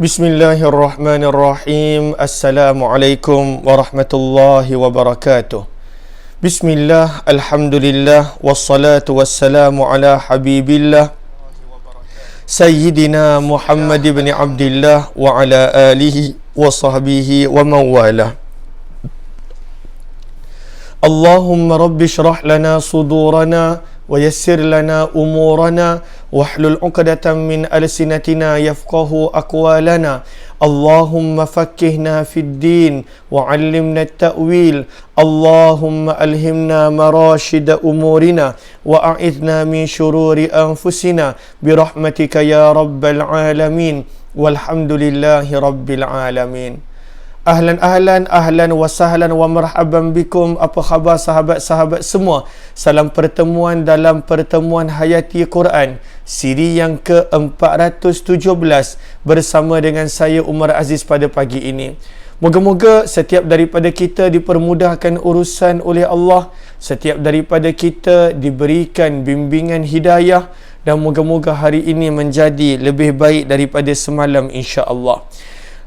Bismillahirrahmanirrahim. Assalamualaikum warahmatullahi wabarakatuh. Bismillah, alhamdulillah, wassalatu wassalamu ala habibillah Sayyidina Muhammad ibn Abdillah wa ala alihi wa sahbihi wa mawalah. Allahumma rabbi syrah lana sudurana wa yassir lana umurana wahlul 'uqdatam min alsinatina yafqahu aqwalana. Allahumma faqqihna fid din wa 'allimna at-ta'wil. Allahumma alhimna marashida umurina wa a'idhna min shururi anfusina birahmatika ya rabbal alamin. Walhamdulillahi rabbil alamin. Ahlan wa sahlan wa marhaban bikum. Apa khabar sahabat-sahabat semua? Salam pertemuan dalam pertemuan Hayati Quran siri yang ke-417 bersama dengan saya Umar Aziz pada pagi ini. Moga-moga setiap daripada kita dipermudahkan urusan oleh Allah, setiap daripada kita diberikan bimbingan hidayah, dan moga-moga hari ini menjadi lebih baik daripada semalam insya-Allah.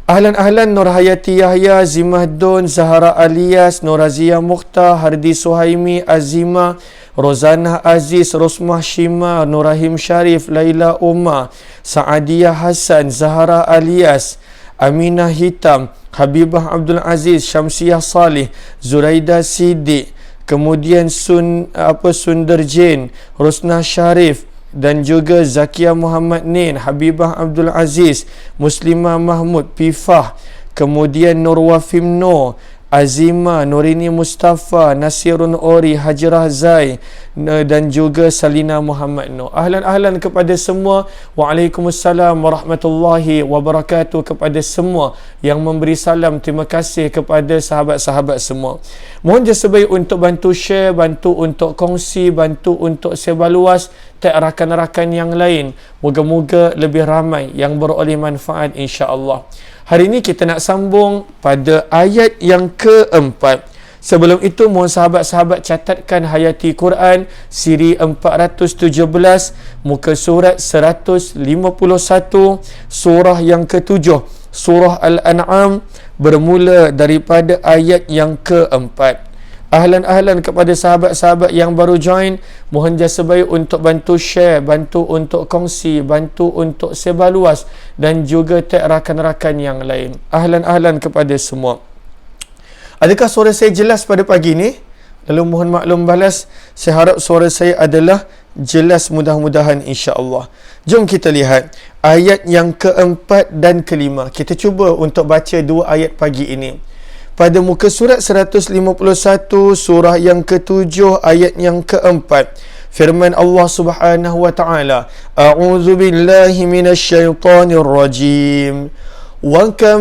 Ahlan Nur Hayati Yahya, Zimah Don, Zahara Alias, Norazia Mukhtar, Hardi Suhaimi, Azima, Rozana Aziz, Rosmah Shima, Nurahim Sharif, Laila Umar, Saadiyah Hassan, Zahara Alias, Aminah Hitam, Habibah Abdul Aziz, Syamsiah Salih, Zuraida Siddiq, kemudian Sundar Jain, Rosnah Sharif, dan juga Zakia Muhammad Nin, Habibah Abdul Aziz, Muslimah Mahmud Pifah, kemudian Nur Wafim Nur, Azima, Nurini Mustafa, Nasirun Ori, Hajrah Zai, dan juga Salina Muhammad Nur. Ahlan kepada semua. Waalaikumsalam warahmatullahi wabarakatuh kepada semua yang memberi salam. Terima kasih kepada sahabat-sahabat semua. Mohon je sebaik untuk bantu share, bantu untuk kongsi, bantu untuk sebar luas tak rakan-rakan yang lain. Moga-moga lebih ramai yang beroleh manfaat insya-Allah. Hari ini kita nak sambung pada ayat yang keempat. Sebelum itu, mohon sahabat-sahabat catatkan Hayati Quran siri 417, muka surat 151, surah yang ketujuh, surah Al-An'am, bermula daripada ayat yang keempat. Ahlan kepada sahabat-sahabat yang baru join, mohon jasa baik untuk bantu share, bantu untuk kongsi, bantu untuk sebar luas, dan juga tag rakan-rakan yang lain. Ahlan kepada semua. Adakah suara saya jelas pada pagi ini? Lalu mohon maklum balas. Saya harap suara saya adalah jelas, mudah-mudahan insya-Allah. Jom kita lihat ayat yang keempat dan kelima. Kita cuba untuk baca dua ayat pagi ini. Pada muka surat 151, surah yang ketujuh, ayat yang keempat. Firman Allah Subhanahu wa taala, A'udzu billahi minasyaitonir rajim. Wa kam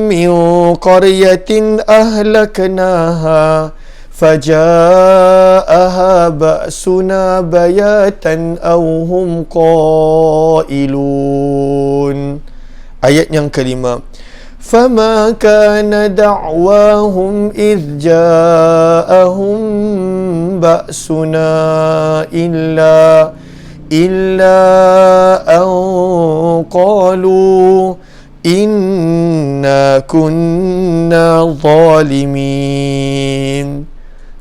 min qaryatin ahlaknaha faja'aha ba'suna bayatan aw hum qailun. Ayat yang kelima. فَمَا كَانَ دَعْوَاهُمْ إِذْ جَاءَهُمْ بَأْسُنَا إِلَّا أَنْ قَالُوا إِنَّا كُنَّا ظَالِمِينَ.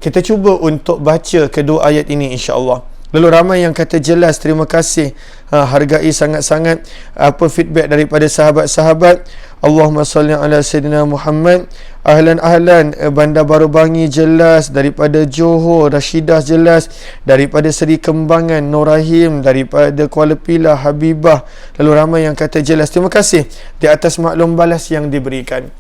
Kita cuba untuk baca kedua ayat ini insya-Allah. Lalu ramai yang kata jelas, terima kasih. Hargai sangat-sangat apa feedback daripada sahabat-sahabat. Allahumma salli ala Sayyidina Muhammad. Ahlan Bandar Baru Bangi jelas, daripada Johor Rashidah jelas, daripada Seri Kembangan Nurahim, daripada Kuala Pilah Habibah. Lalu ramai yang kata jelas. Terima kasih di atas maklum balas yang diberikan.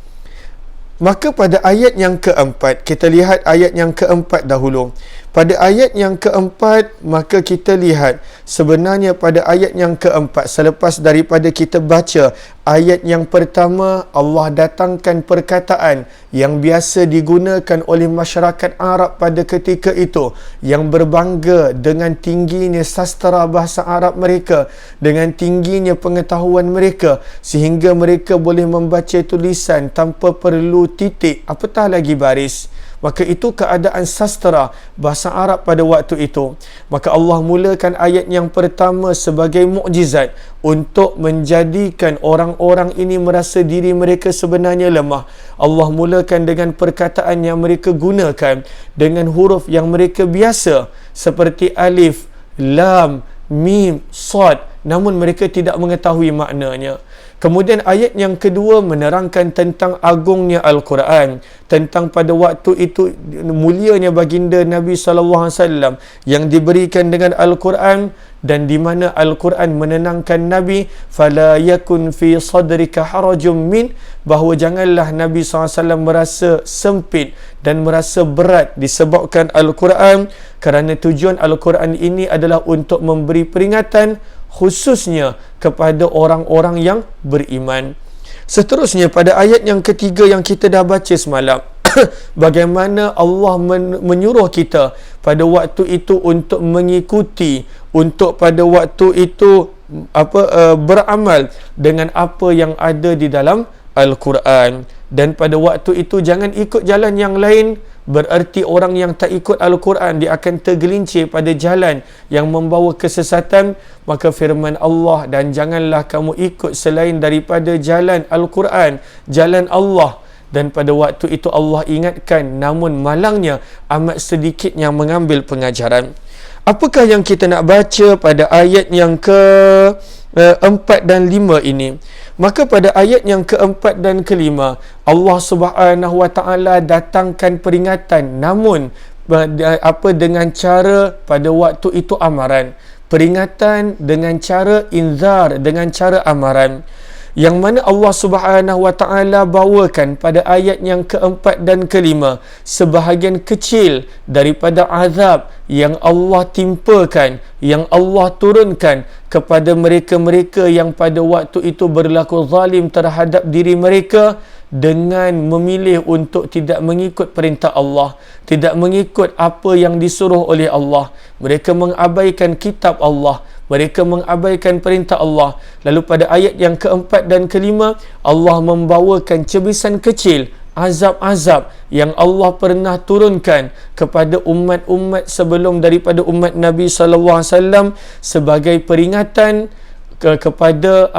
Maka pada ayat yang keempat, kita lihat ayat yang keempat dahulu. Pada ayat yang keempat, maka kita lihat sebenarnya pada ayat yang keempat, selepas daripada kita baca ayat yang pertama, Allah datangkan perkataan yang biasa digunakan oleh masyarakat Arab pada ketika itu, yang berbangga dengan tingginya sastra bahasa Arab mereka, dengan tingginya pengetahuan mereka, sehingga mereka boleh membaca tulisan tanpa perlu titik, apatah lagi baris. Maka itu keadaan sastra bahasa Arab pada waktu itu. Maka Allah mulakan ayat yang pertama sebagai mukjizat untuk menjadikan orang-orang ini merasa diri mereka sebenarnya lemah. Allah mulakan dengan perkataan yang mereka gunakan dengan huruf yang mereka biasa seperti alif, lam, mim, sad, namun mereka tidak mengetahui maknanya. Kemudian ayat yang kedua menerangkan tentang agungnya Al-Quran, tentang pada waktu itu mulianya baginda Nabi SAW yang diberikan dengan Al-Quran, dan di mana Al-Quran menenangkan Nabi, fala yakun fi sadrika harajum min, bahawa janganlah Nabi SAW merasa sempit dan merasa berat disebabkan Al-Quran, kerana tujuan Al-Quran ini adalah untuk memberi peringatan khususnya kepada orang-orang yang beriman. Seterusnya pada ayat yang ketiga yang kita dah baca semalam, bagaimana Allah menyuruh kita pada waktu itu untuk mengikuti, untuk pada waktu itu beramal dengan apa yang ada di dalam Al-Quran. Dan pada waktu itu jangan ikut jalan yang lain. Bererti orang yang tak ikut Al-Quran, dia akan tergelincir pada jalan yang membawa kesesatan. Maka firman Allah, dan janganlah kamu ikut selain daripada jalan Al-Quran, jalan Allah. Dan pada waktu itu Allah ingatkan, namun malangnya amat sedikit yang mengambil pengajaran. Apakah yang kita nak baca pada ayat yang ke-4 dan 5 ini? Maka pada ayat yang keempat dan kelima, Allah Subhanahu Wa Taala datangkan peringatan, namun dengan cara pada waktu itu amaran. Peringatan dengan cara inzar, dengan cara amaran. Yang mana Allah Subhanahu Wa Taala bawakan pada ayat yang keempat dan kelima sebahagian kecil daripada azab yang Allah timpakan, yang Allah turunkan kepada mereka-mereka yang pada waktu itu berlaku zalim terhadap diri mereka dengan memilih untuk tidak mengikut perintah Allah, tidak mengikut apa yang disuruh oleh Allah. Mereka mengabaikan kitab Allah, mereka mengabaikan perintah Allah. Lalu pada ayat yang keempat dan kelima, Allah membawakan cebisan kecil azab-azab yang Allah pernah turunkan kepada umat-umat sebelum daripada umat Nabi SAW sebagai peringatan kepada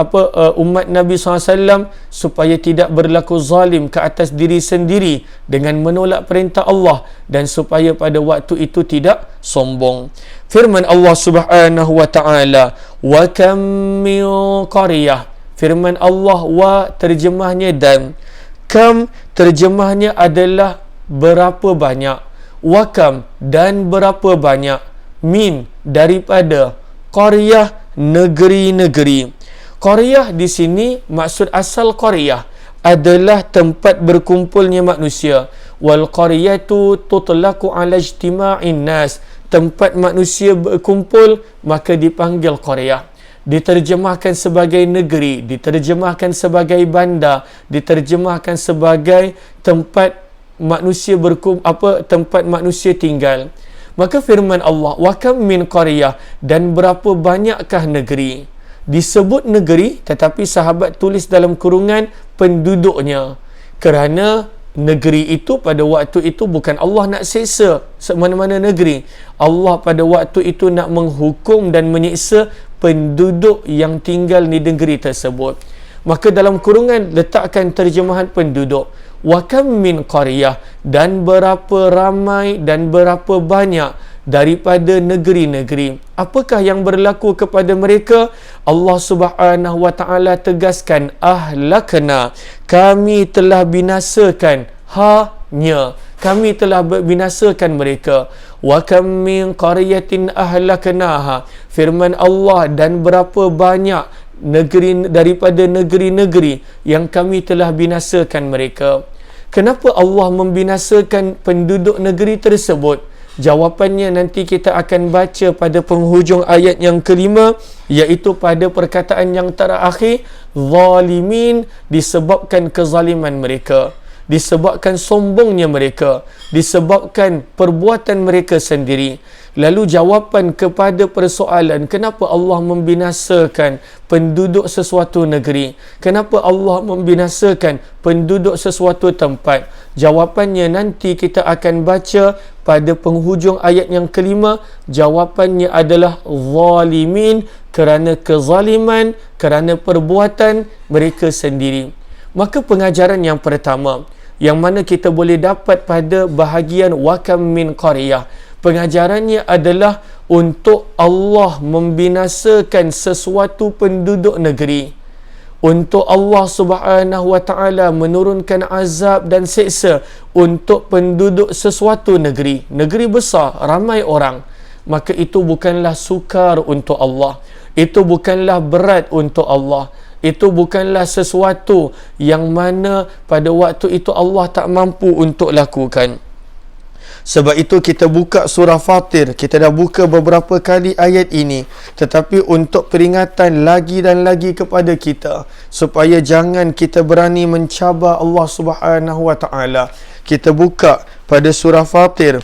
umat Nabi SAW supaya tidak berlaku zalim ke atas diri sendiri dengan menolak perintah Allah, dan supaya pada waktu itu tidak sombong. Firman Allah Subhanahu Wa Taala, wa kam min qaryah. Firman Allah, wa terjemahnya dan, kam terjemahnya adalah berapa banyak, wa kam dan berapa banyak, min daripada, qaryah negeri-negeri. Qaryah di sini maksud asal qaryah adalah tempat berkumpulnya manusia. Wal qaryatu tutlaqu ala ijtima'in nas. Tempat manusia berkumpul maka dipanggil qaryah. Diterjemahkan sebagai negeri, diterjemahkan sebagai bandar, diterjemahkan sebagai tempat manusia tempat manusia tinggal. Maka firman Allah, wa kam min qaryah, dan berapa banyakkah negeri. Disebut negeri tetapi sahabat tulis dalam kurungan penduduknya, kerana negeri itu pada waktu itu bukan Allah nak seksa mana-mana negeri. Allah pada waktu itu nak menghukum dan menyiksa penduduk yang tinggal di negeri tersebut. Maka dalam kurungan letakkan terjemahan penduduk. Wa kam min qaryah, dan berapa ramai dan berapa banyak daripada negeri-negeri. Apakah yang berlaku kepada mereka? Allah Subhanahu Wa Taala tegaskan, ahlakna, kami telah binasakan, kami telah binasakan mereka. Wa kam min qaryatin ahlaknaha. Firman Allah, dan berapa banyak negeri daripada negeri-negeri yang kami telah binasakan mereka. Kenapa Allah membinasakan penduduk negeri tersebut? Jawapannya nanti kita akan baca pada penghujung ayat yang kelima, iaitu pada perkataan yang terakhir, zalimin, disebabkan kezaliman mereka, disebabkan sombongnya mereka, disebabkan perbuatan mereka sendiri. Lalu jawapan kepada persoalan kenapa Allah membinasakan penduduk sesuatu negeri, kenapa Allah membinasakan penduduk sesuatu tempat, jawapannya nanti kita akan baca pada penghujung ayat yang kelima. Jawapannya adalah zalimin, kerana kezaliman, kerana perbuatan mereka sendiri. Maka pengajaran yang pertama yang mana kita boleh dapat pada bahagian wakam min qaryah, pengajarannya adalah untuk Allah membinasakan sesuatu penduduk negeri, untuk Allah Subhanahu wa taala menurunkan azab dan seksa untuk penduduk sesuatu negeri, negeri besar, ramai orang, maka itu bukanlah sukar untuk Allah, itu bukanlah berat untuk Allah, itu bukanlah sesuatu yang mana pada waktu itu Allah tak mampu untuk lakukan. Sebab itu kita buka surah Fatir, kita dah buka beberapa kali ayat ini, tetapi untuk peringatan lagi dan lagi kepada kita supaya jangan kita berani mencabar Allah Subhanahu wa taala. Kita buka pada surah Fatir,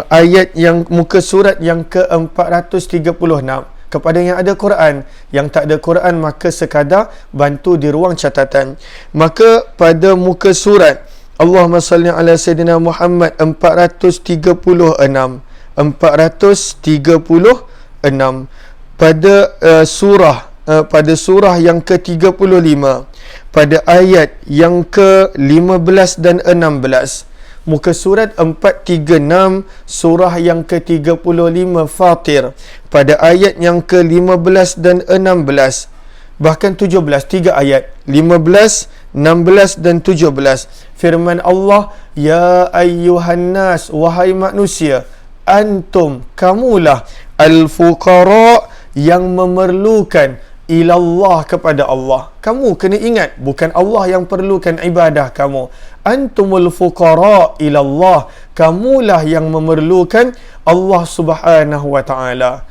ayat yang muka surat yang ke-436. Kepada yang ada Quran, yang tak ada Quran maka sekadar bantu di ruang catatan. Maka pada muka surat Allahumma salli ala Sayyidina Muhammad 436 pada surah yang ke-35 pada ayat yang ke-15 dan 16. Muka surat 436 surah yang ke-35 Fatir pada ayat yang ke-15 dan 16, bahkan 17, 3 ayat 15, 16 dan 17. Firman Allah, ya ayyuhan nas, wahai manusia, antum, kamulah al-fuqara, yang memerlukan ilallah, kepada Allah. Kamu kena ingat, bukan Allah yang perlukan ibadah kamu. Antumul fuqara ilallah, kamulah yang memerlukan Allah Subhanahu wa taala.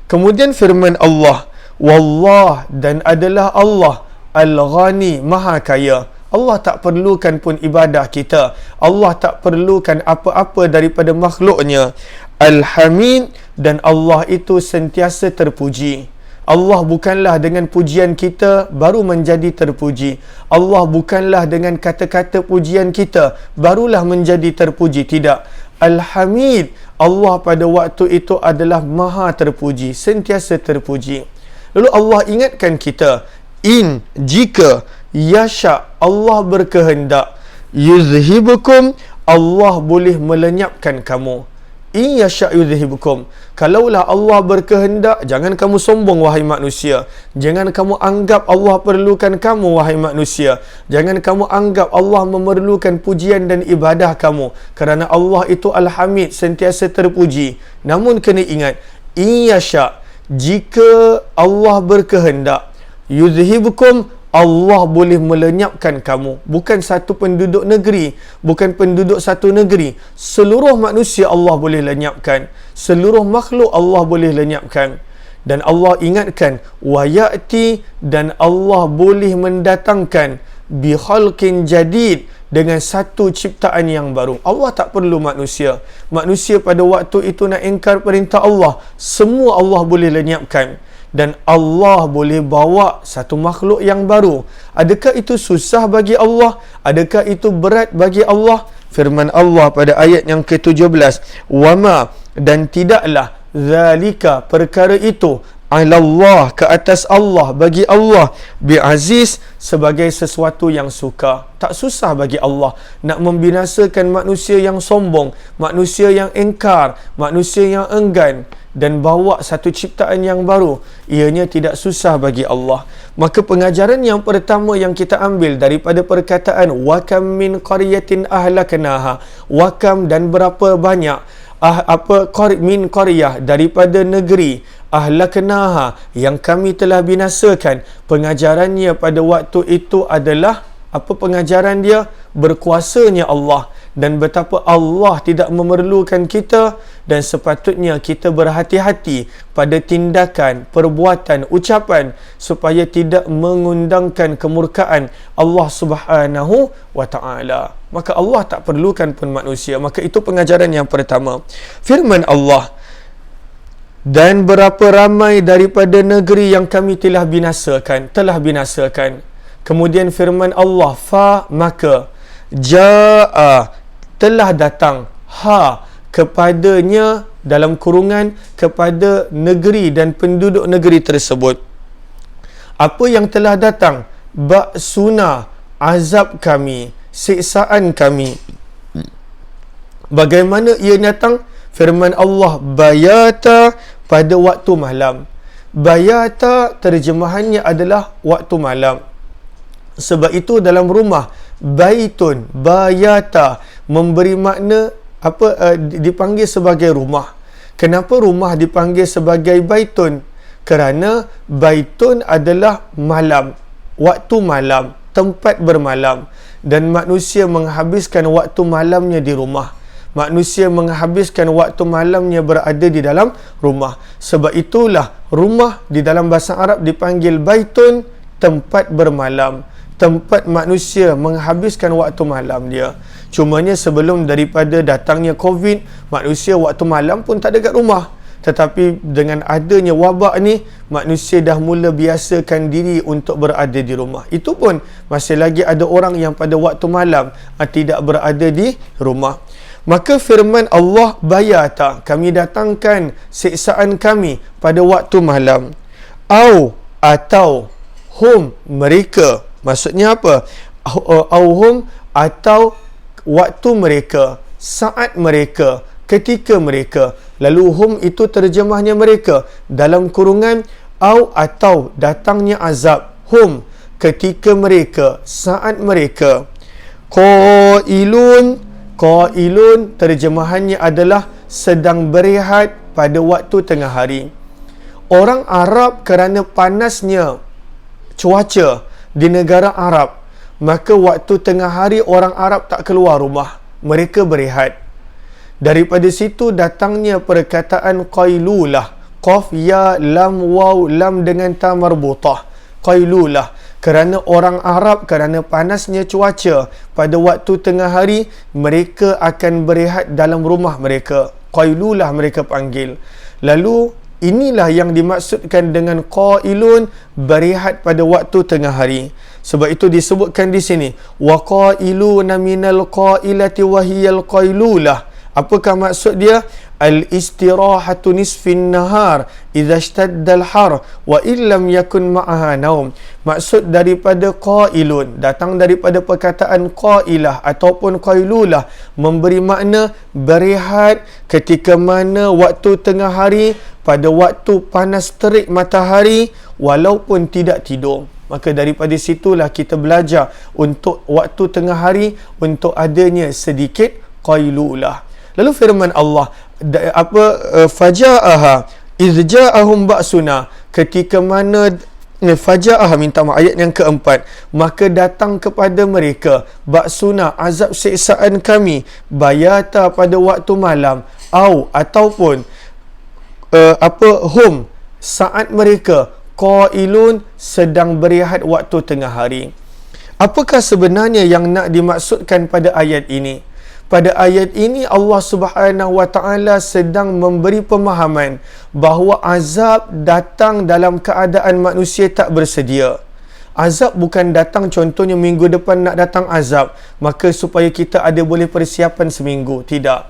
Kemudian firman Allah, wallah, dan adalah Allah al-ghani, maha kaya. Allah tak perlukan pun ibadah kita, Allah tak perlukan apa-apa daripada makhluknya. Al-hamid, dan Allah itu sentiasa terpuji. Allah bukanlah dengan pujian kita baru menjadi terpuji. Allah bukanlah dengan kata-kata pujian kita barulah menjadi terpuji. Tidak. Al-Hamid, Allah pada waktu itu adalah maha terpuji, sentiasa terpuji. Lalu Allah ingatkan kita, jika yasha, Allah berkehendak, yuzhibukum, Allah boleh melenyapkan kamu. In yasha yudhibukum, kalaulah Allah berkehendak, jangan kamu sombong wahai manusia, jangan kamu anggap Allah perlukan kamu wahai manusia, jangan kamu anggap Allah memerlukan pujian dan ibadah kamu, kerana Allah itu Al-Hamid, sentiasa terpuji. Namun kena ingat, in yasha, jika Allah berkehendak, yudhibukum, Allah boleh melenyapkan kamu. Bukan satu penduduk negeri, bukan penduduk satu negeri, seluruh manusia Allah boleh lenyapkan, seluruh makhluk Allah boleh lenyapkan. Dan Allah ingatkan, wa ya'ti, dan Allah boleh mendatangkan bi khalqin jadid, dengan satu ciptaan yang baru. Allah tak perlu manusia. Manusia pada waktu itu nak ingkar perintah Allah, semua Allah boleh lenyapkan. Dan Allah boleh bawa satu makhluk yang baru. Adakah itu susah bagi Allah? Adakah itu berat bagi Allah? Firman Allah pada ayat yang ke-17, wama, dan tidaklah zalika, perkara itu, ala Allah, ke atas Allah, bagi Allah, bi'aziz, sebagai sesuatu yang sukar. Tak susah bagi Allah nak membinasakan manusia yang sombong, manusia yang ingkar, manusia yang enggan, dan bawa satu ciptaan yang baru. Ianya tidak susah bagi Allah. Maka pengajaran yang pertama yang kita ambil daripada perkataan wakam min qaryatin ahlaknaha, wakam, dan berapa banyak min qaryah, daripada negeri, ahlaknaha, yang kami telah binasakan. Pengajarannya pada waktu itu adalah apa pengajaran dia? Berkuasanya Allah, dan betapa Allah tidak memerlukan kita, dan sepatutnya kita berhati-hati pada tindakan, perbuatan, ucapan supaya tidak mengundangkan kemurkaan Allah Subhanahu wa taala. Maka Allah tak perlukan pun manusia. Maka itu pengajaran yang pertama. Firman Allah, Dan berapa ramai daripada negeri yang kami telah binasakan. Kemudian firman Allah, fa maka, ja'a telah datang, ha kepadanya, dalam kurungan kepada negeri dan penduduk negeri tersebut. Apa yang telah datang? Ba'suna, azab kami, siksaan kami. Bagaimana ia datang? Firman Allah, bayata, pada waktu malam. Bayata terjemahannya adalah waktu malam. Sebab itu dalam rumah, baitun, bayata memberi makna dipanggil sebagai rumah. Kenapa rumah dipanggil sebagai baitun? Kerana baitun adalah malam, waktu malam, tempat bermalam, dan manusia menghabiskan waktu malamnya di rumah. Manusia menghabiskan waktu malamnya berada di dalam rumah. Sebab itulah rumah di dalam bahasa Arab dipanggil baitun, tempat bermalam, tempat manusia menghabiskan waktu malam dia. Cumanya sebelum daripada datangnya COVID, manusia waktu malam pun tak ada kat rumah. Tetapi dengan adanya wabak ni, manusia dah mula biasakan diri untuk berada di rumah. Itu pun masih lagi ada orang yang pada waktu malam tidak berada di rumah. Maka firman Allah, bayata, kami datangkan siksaan kami pada waktu malam. Atau hum, mereka. Maksudnya apa? Hum, atau waktu mereka, saat mereka, ketika mereka. Lalu hum itu terjemahnya mereka. Dalam kurungan, atau datangnya azab. Hum, ketika mereka, saat mereka. Qailun terjemahannya adalah sedang berehat pada waktu tengah hari. Orang Arab kerana panasnya cuaca di negara Arab, maka waktu tengah hari orang Arab tak keluar rumah, mereka berehat. Daripada situ datangnya perkataan qailulah, qaf ya lam waw lam dengan ta marbutah. Qailulah, kerana orang Arab kerana panasnya cuaca pada waktu tengah hari, mereka akan berehat dalam rumah mereka. Qailulah mereka panggil. Lalu inilah yang dimaksudkan dengan qailun, berehat pada waktu tengah hari. Sebab itu disebutkan di sini, wa qailuna minal qailati wa hiyal qailulah. Apakah maksud dia? Al-istirahatu nisfin nahar idza ishtadda al-har wa illam yakun ma'aha naum. Maksud daripada qailun datang daripada perkataan qailah ataupun qailulah, memberi makna berehat ketika mana waktu tengah hari, pada waktu panas terik matahari, walaupun tidak tidur. Maka daripada situlah kita belajar untuk waktu tengah hari, untuk adanya sedikit qailulah. Lalu firman Allah, faja'aha iz ja'ahum ba'suna, ketika mana faja'aha, minta maaf, ayat yang keempat, maka datang kepada mereka ba'suna, azab siksaan kami, bayata, pada waktu malam, ataupun hum, saat mereka, qailun, sedang berehat waktu tengah hari. Apakah sebenarnya yang nak dimaksudkan pada ayat ini? Pada ayat ini Allah Subhanahu Wa Taala sedang memberi pemahaman bahawa azab datang dalam keadaan manusia tak bersedia. Azab bukan datang contohnya minggu depan nak datang azab, maka supaya kita ada boleh persiapan seminggu. Tidak.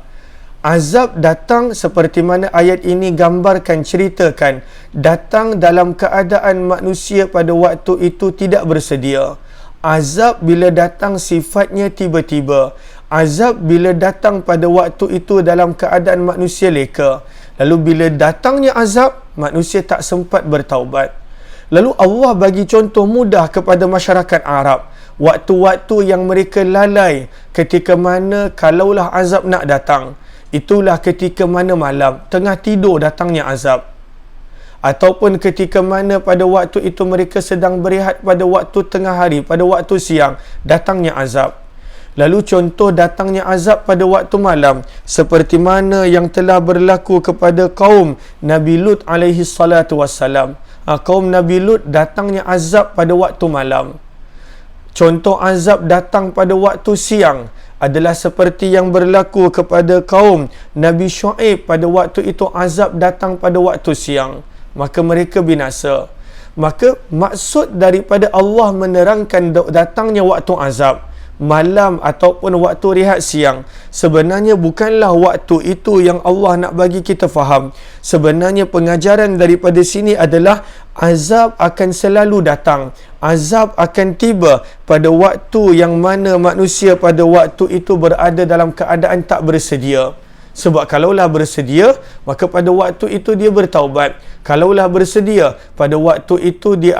Azab datang seperti mana ayat ini gambarkan, ceritakan, datang dalam keadaan manusia pada waktu itu tidak bersedia. Azab bila datang sifatnya tiba-tiba. Azab bila datang pada waktu itu dalam keadaan manusia leka. Lalu bila datangnya azab, manusia tak sempat bertaubat. Lalu Allah bagi contoh mudah kepada masyarakat Arab. Waktu-waktu yang mereka lalai ketika mana kalaulah azab nak datang. Itulah ketika mana malam, tengah tidur datangnya azab. Ataupun ketika mana pada waktu itu mereka sedang berehat pada waktu tengah hari, pada waktu siang, datangnya azab. Lalu contoh datangnya azab pada waktu malam, seperti mana yang telah berlaku kepada kaum Nabi Lut alaihi salatu wassalam. Kaum Nabi Lut datangnya azab pada waktu malam. Contoh azab datang pada waktu siang adalah seperti yang berlaku kepada kaum Nabi Syuaib pada waktu itu azab datang pada waktu siang, maka mereka binasa. Maka maksud daripada Allah menerangkan datangnya waktu azab malam ataupun waktu rehat siang, sebenarnya bukanlah waktu itu yang Allah nak bagi kita faham. Sebenarnya pengajaran daripada sini adalah azab akan selalu datang, azab akan tiba pada waktu yang mana manusia pada waktu itu berada dalam keadaan tak bersedia. Sebab kalaulah bersedia, maka pada waktu itu dia bertaubat. Kalaulah bersedia, pada waktu itu dia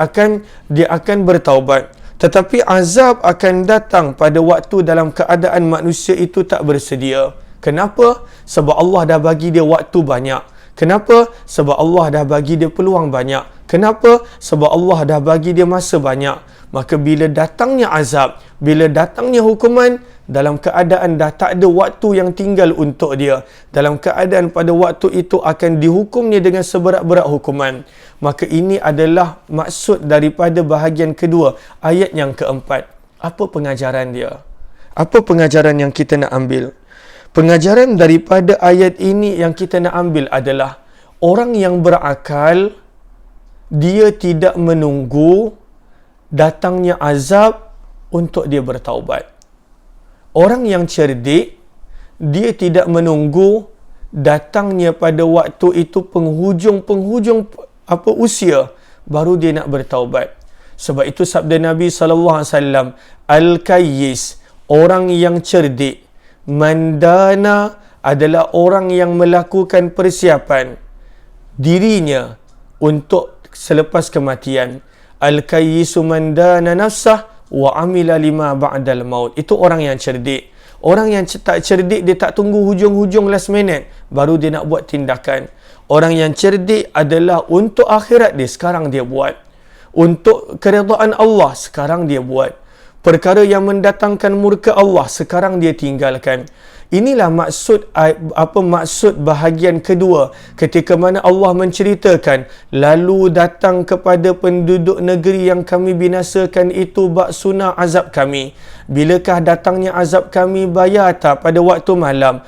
akan bertaubat. Tetapi azab akan datang pada waktu dalam keadaan manusia itu tak bersedia. Kenapa? Sebab Allah dah bagi dia waktu banyak. Kenapa? Sebab Allah dah bagi dia peluang banyak. Kenapa? Sebab Allah dah bagi dia masa banyak. Maka bila datangnya azab, bila datangnya hukuman, dalam keadaan dah tak ada waktu yang tinggal untuk dia, dalam keadaan pada waktu itu akan dihukumnya dengan seberat-berat hukuman. Maka ini adalah maksud daripada bahagian kedua, ayat yang keempat. Apa pengajaran dia? Apa pengajaran yang kita nak ambil? Pengajaran daripada ayat ini yang kita nak ambil adalah orang yang berakal, dia tidak menunggu datangnya azab untuk dia bertaubat. Orang yang cerdik, dia tidak menunggu datangnya pada waktu itu penghujung usia baru dia nak bertaubat. Sebab itu sabda Nabi SAW, Al-Kayyis, orang yang cerdik, Mandana adalah orang yang melakukan persiapan dirinya untuk selepas kematian. Al-Kayyisu Mandana nafsah wa amila lima ba'dal maut. Itu orang yang cerdik. Orang yang tak cerdik, dia tak tunggu hujung-hujung last minute baru dia nak buat tindakan. Orang yang cerdik adalah untuk akhirat dia, sekarang dia buat. Untuk keredaan Allah, sekarang dia buat. Perkara yang mendatangkan murka Allah, sekarang dia tinggalkan. Inilah maksud bahagian kedua ketika mana Allah menceritakan, lalu datang kepada penduduk negeri yang kami binasakan itu baksuna azab kami. Bilakah datangnya azab kami bayata pada waktu malam,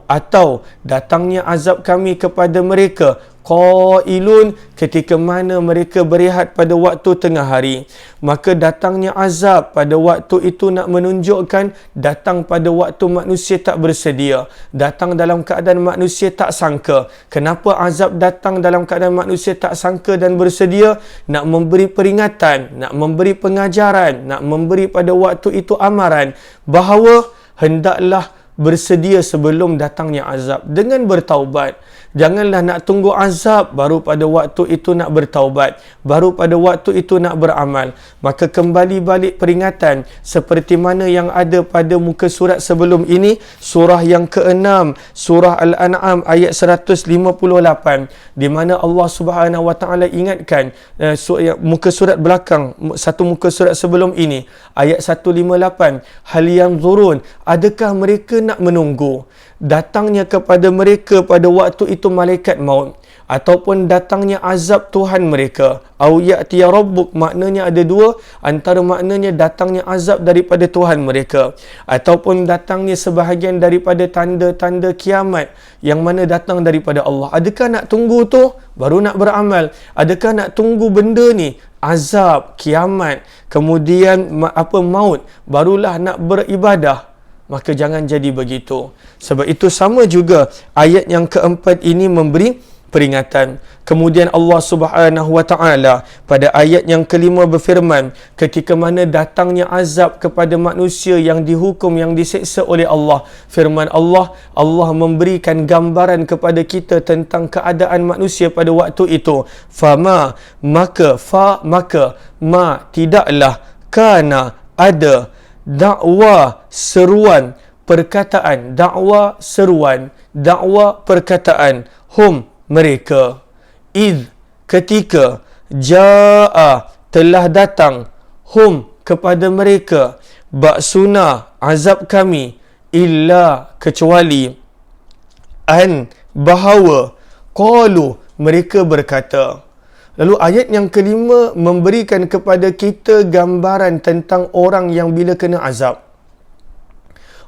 atau datangnya azab kami kepada mereka qailun ketika mana mereka berehat pada waktu tengah hari. Maka datangnya azab pada waktu itu nak menunjukkan datang pada waktu manusia tak bersedia, datang dalam keadaan manusia tak sangka. Kenapa azab datang dalam keadaan manusia tak sangka dan bersedia? Nak memberi peringatan, nak memberi pengajaran, nak memberi pada waktu itu amaran bahawa hendaklah bersedia sebelum datangnya azab dengan bertaubat. Janganlah nak tunggu azab baru pada waktu itu nak bertaubat, baru pada waktu itu nak beramal. Maka kembali balik peringatan seperti mana yang ada pada muka surat sebelum ini, surah yang ke-6, surah Al-An'am ayat 158, di mana Allah Subhanahu Wa Taala ingatkan muka surat belakang, satu muka surat sebelum ini, ayat 158, hal yanzurun, adakah mereka nak menunggu datangnya kepada mereka pada waktu itu malaikat maut, ataupun datangnya azab Tuhan mereka. Au ya'tiya rabbuk, maknanya ada dua, antara maknanya datangnya azab daripada Tuhan mereka, ataupun datangnya sebahagian daripada tanda-tanda kiamat yang mana datang daripada Allah. Adakah nak tunggu tu baru nak beramal? Adakah nak tunggu benda ni, azab, kiamat, kemudian maut, barulah nak beribadah? Maka jangan jadi begitu. Sebab itu sama juga ayat yang keempat ini memberi peringatan. Kemudian Allah Subhanahu Wa Taala pada ayat yang kelima berfirman, ketika mana datangnya azab kepada manusia yang dihukum, yang diseksa oleh Allah, firman Allah, Allah memberikan gambaran kepada kita tentang keadaan manusia pada waktu itu. Maka tidaklah kana ada dakwa seruan perkataan, dakwa seruan, dakwa perkataan, hum mereka, ketika jaa telah datang, hum kepada mereka, baksuna azab kami, illa kecuali, bahawa qalu mereka berkata. Lalu ayat yang kelima memberikan kepada kita gambaran tentang orang yang bila kena azab.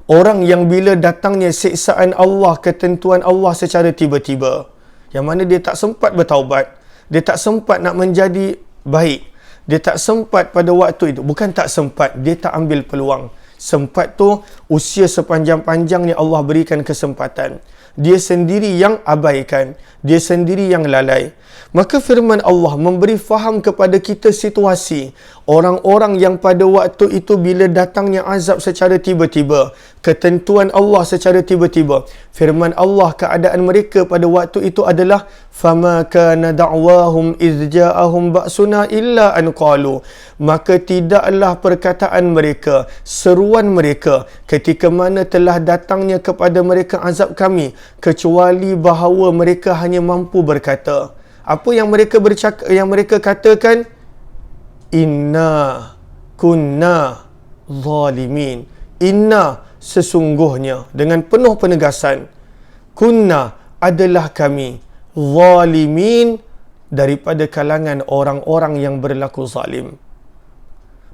Orang yang bila datangnya siksaan Allah, ketentuan Allah secara tiba-tiba, yang mana dia tak sempat bertaubat, dia tak sempat nak menjadi baik, dia tak sempat pada waktu itu. Bukan tak sempat, dia tak ambil peluang. Sempat tu usia sepanjang-panjangnya Allah berikan kesempatan. Dia sendiri yang abaikan, dia sendiri yang lalai. Maka firman Allah memberi faham kepada kita situasi orang-orang yang pada waktu itu bila datangnya azab secara tiba-tiba, ketentuan Allah secara tiba-tiba. Firman Allah, keadaan mereka pada waktu itu adalah fama kana da'wahum idz ja'ahum ba'suna illa an qalu. Maka tidaklah perkataan mereka, seruan mereka ketika mana telah datangnya kepada mereka azab kami, kecuali bahawa mereka hanya mampu berkata. Apa yang mereka katakan? Inna kunna zalimin. Inna, sesungguhnya, dengan penuh penegasan, kunna, adalah kami, zalimin, daripada kalangan orang-orang yang berlaku zalim.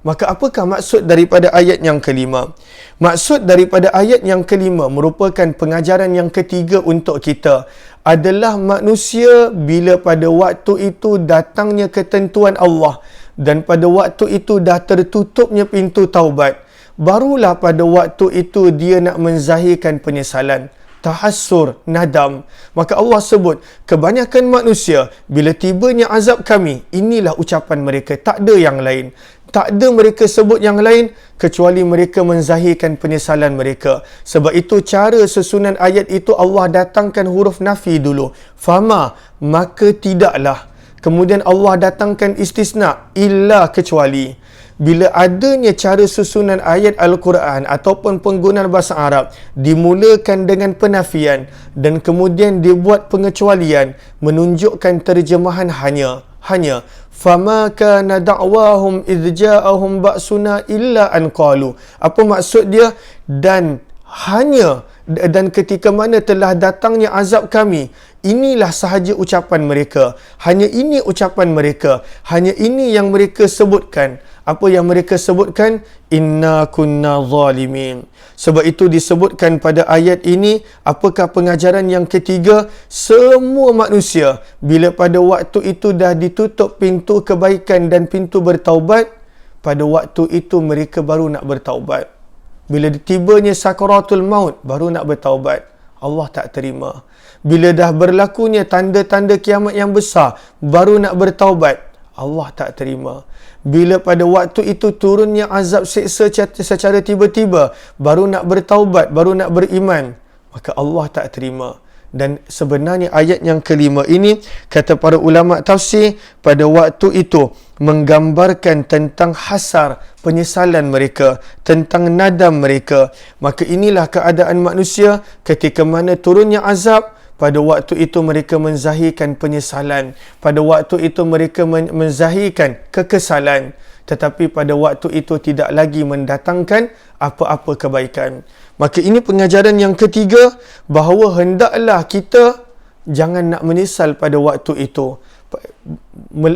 Maka apakah maksud daripada ayat yang kelima? Maksud daripada ayat yang kelima merupakan pengajaran yang ketiga untuk kita, adalah manusia bila pada waktu itu datangnya ketentuan Allah dan pada waktu itu dah tertutupnya pintu taubat, barulah pada waktu itu dia nak menzahirkan penyesalan, tahassur, nadam. Maka Allah sebut, kebanyakan manusia bila tibanya azab kami, inilah ucapan mereka, tak ada yang lain. Tak ada mereka sebut yang lain kecuali mereka menzahirkan penyesalan mereka. Sebab itu cara susunan ayat itu Allah datangkan huruf nafi dulu. Fama, maka tidaklah. Kemudian Allah datangkan istisna, illa, kecuali. Bila adanya cara susunan ayat Al-Quran ataupun penggunaan bahasa Arab dimulakan dengan penafian dan kemudian dibuat pengecualian, menunjukkan terjemahan hanya fama kana da'wahum idz ja'ahum ba'suna illa an qalu. Apa maksud dia? Dan ketika mana telah datangnya azab kami, inilah sahaja ucapan mereka. Hanya ini ucapan mereka. Hanya ini yang mereka sebutkan. Apa yang mereka sebutkan? Inna kunna zalimin. Sebab itu disebutkan pada ayat ini, apakah pengajaran yang ketiga? Semua manusia bila pada waktu itu dah ditutup pintu kebaikan dan pintu bertaubat, pada waktu itu mereka baru nak bertaubat. Bila tibanya sakaratul maut, baru nak bertaubat. Allah tak terima. Bila dah berlakunya tanda-tanda kiamat yang besar, baru nak bertaubat. Allah tak terima. Bila pada waktu itu turunnya azab siksa secara tiba-tiba, baru nak bertaubat, baru nak beriman, maka Allah tak terima. Dan sebenarnya ayat yang kelima ini, kata para ulama tafsir, pada waktu itu menggambarkan tentang hasar, penyesalan mereka, tentang nadam mereka. Maka inilah keadaan manusia ketika mana turunnya azab. Pada waktu itu mereka menzahirkan penyesalan. Pada waktu itu mereka menzahirkan kekesalan. Tetapi pada waktu itu tidak lagi mendatangkan apa-apa kebaikan. Maka ini pengajaran yang ketiga, bahawa hendaklah kita jangan nak menyesal pada waktu itu.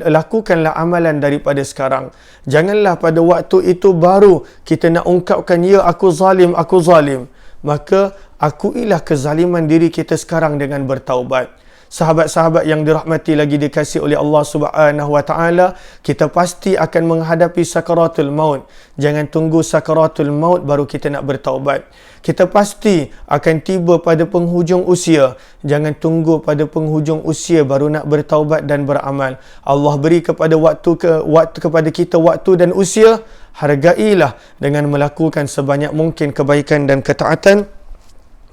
Lakukanlah amalan daripada sekarang. Janganlah pada waktu itu baru kita nak ungkapkan, ya aku zalim, aku zalim. Maka akuilah kezaliman diri kita sekarang dengan bertaubat. Sahabat-sahabat yang dirahmati lagi dikasihi oleh Allah Subhanahu wa taala, kita pasti akan menghadapi sakaratul maut. Jangan tunggu sakaratul maut baru kita nak bertaubat. Kita pasti akan tiba pada penghujung usia. Jangan tunggu pada penghujung usia baru nak bertaubat dan beramal. Allah beri kepada kepada kita waktu dan usia, hargailah dengan melakukan sebanyak mungkin kebaikan dan ketaatan.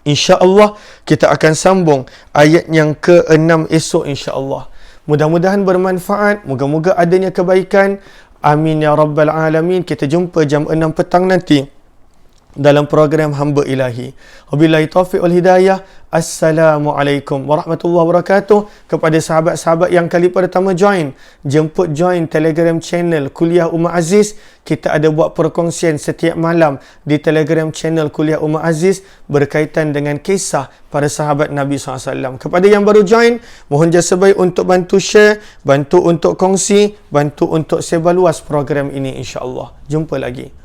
InsyaAllah kita akan sambung ayat yang ke-6 esok insyaAllah. Mudah-mudahan bermanfaat. Moga-moga adanya kebaikan. Amin ya Rabbal Alamin. Kita jumpa jam 6 petang nanti dalam program Hamba Ilahi. Wabillahi taufiq wal hidayah. Assalamualaikum warahmatullahi wabarakatuh. Kepada sahabat-sahabat yang kali pertama jemput join Telegram channel Kuliah Umar Aziz. Kita ada buat perkongsian setiap malam di Telegram channel Kuliah Umar Aziz berkaitan dengan kisah para sahabat Nabi SAW. Kepada yang baru join, mohon jasa baik untuk bantu share, bantu untuk kongsi, bantu untuk sebar luas program ini insya-Allah. Jumpa lagi.